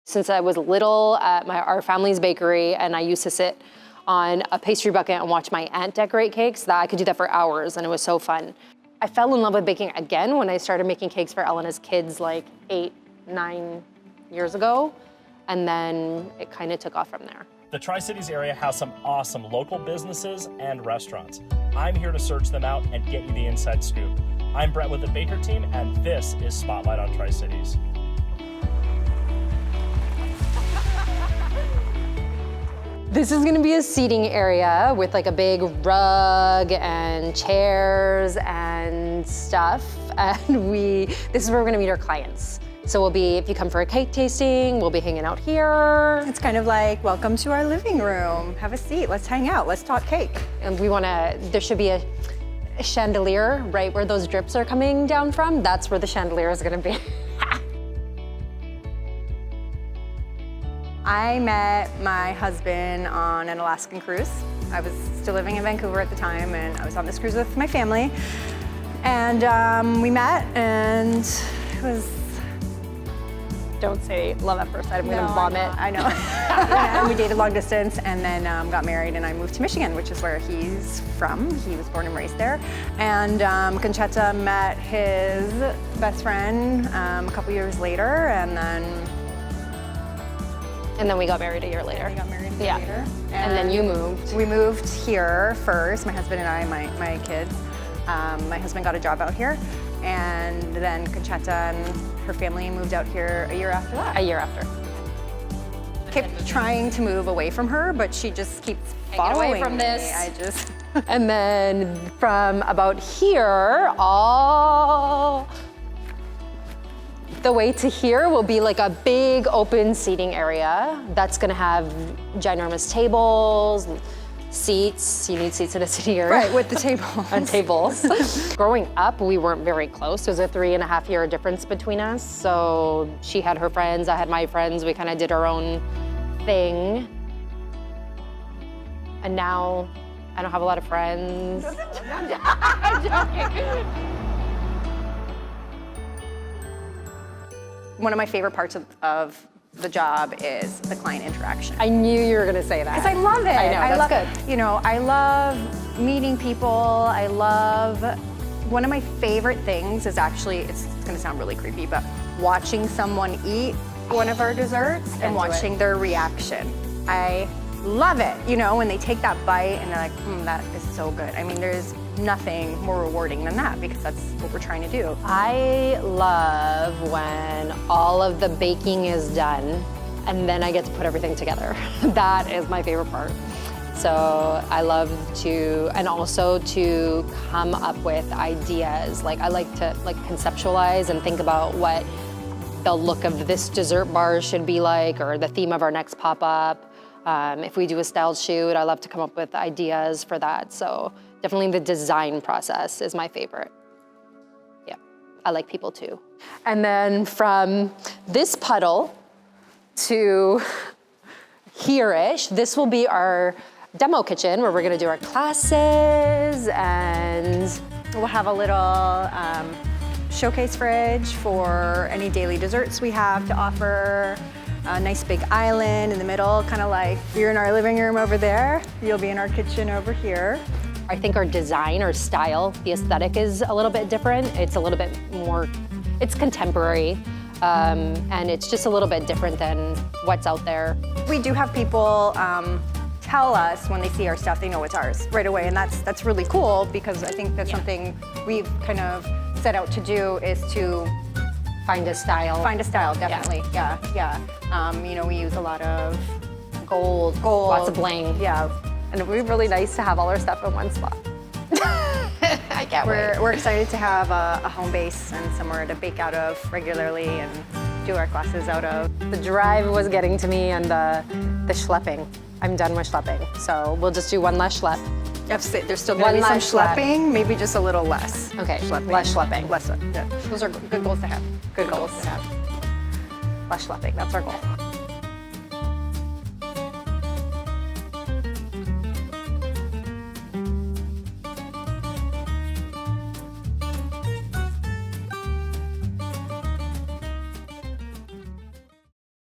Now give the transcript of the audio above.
Since I was little at our family's bakery, and I used to sit on a pastry bucket and watch my aunt decorate cakes, that I could do that for hours, and it was so fun. I fell in love with baking again when I started making cakes for Elena's kids like 8, 9 years ago, and then it kind of took off from there. The Tri-Cities area has some awesome local businesses and restaurants. I'm here to search them out and get you the inside scoop. I'm Brett with the Baker team, and this is Spotlight on Tri-Cities. This is gonna be a seating area with like a big rug and chairs and stuff. And this is where we're gonna meet our clients. So if you come for a cake tasting, we'll be hanging out here. It's kind of like, welcome to our living room. Have a seat, let's hang out, let's talk cake. And there should be a chandelier right where those drips are coming down from. That's where the chandelier is gonna be. I met my husband on an Alaskan cruise. I was still living in Vancouver at the time, and I was on this cruise with my family. And we met, and it was... Don't say love at first sight, I'm gonna vomit. I know. And we dated long distance, and then got married, and I moved to Michigan, which is where he's from. He was born and raised there. And Concetta met his best friend a couple years later, and then we got married a year later. We got married a year later. And then you moved. We moved here first, my husband and I, my kids. My husband got a job out here, and then Concetta and her family moved out here a year after that. A year after. Kept trying to move away from her, but she just keeps following away from me. this. And then from about here, all the way to here will be like a big open seating area that's gonna have ginormous tables, seats. You need seats in a city area. Right, with the tables. And tables. Growing up, we weren't very close. There was a 3.5-year difference between us. So she had her friends, I had my friends. We kind of did our own thing. And now I don't have a lot of friends. I'm joking. One of my favorite parts of the job is the client interaction. I knew you were gonna say that. Because I love it. I know, that's good. You know, I love meeting people. One of my favorite things is actually, it's gonna sound really creepy, but watching someone eat one of our desserts and watching their reaction. I love it, you know, when they take that bite and they're like, that is so good. I mean, there's nothing more rewarding than that, because that's what we're trying to do. I love when all of the baking is done and then I get to put everything together. That is my favorite part. So I love to, and also to come up with ideas. Like I like to conceptualize and think about what the look of this dessert bar should be like, or the theme of our next pop-up. If we do a styled shoot, I love to come up with ideas for that. So definitely the design process is my favorite. Yeah, I like people too. And then from this puddle to here-ish, this will be our demo kitchen where we're gonna do our classes, and we'll have a little showcase fridge for any daily desserts we have to offer. A nice big island in the middle, kind of like you're in our living room over there, you'll be in our kitchen over here. I think our design, our style, the aesthetic is a little bit different. It's a little bit more, it's contemporary, and it's just a little bit different than what's out there. We do have people tell us when they see our stuff, they know it's ours right away, and that's really cool, because I think that's something we've kind of set out to do, is to find a style. Find a style, definitely, yeah. You know, we use a lot of gold, lots of bling. Yeah. And it would be really nice to have all our stuff in one spot. I can't wait. We're excited to have a home base and somewhere to bake out of regularly and do our classes out of. The drive was getting to me, and the schlepping. I'm done with schlepping, so we'll just do one less schlep. There's still gonna be some schlepping, maybe just a little less. Okay, less schlepping. Yeah. Those are good goals to have. Good goals to have. Less schlepping, that's our goal.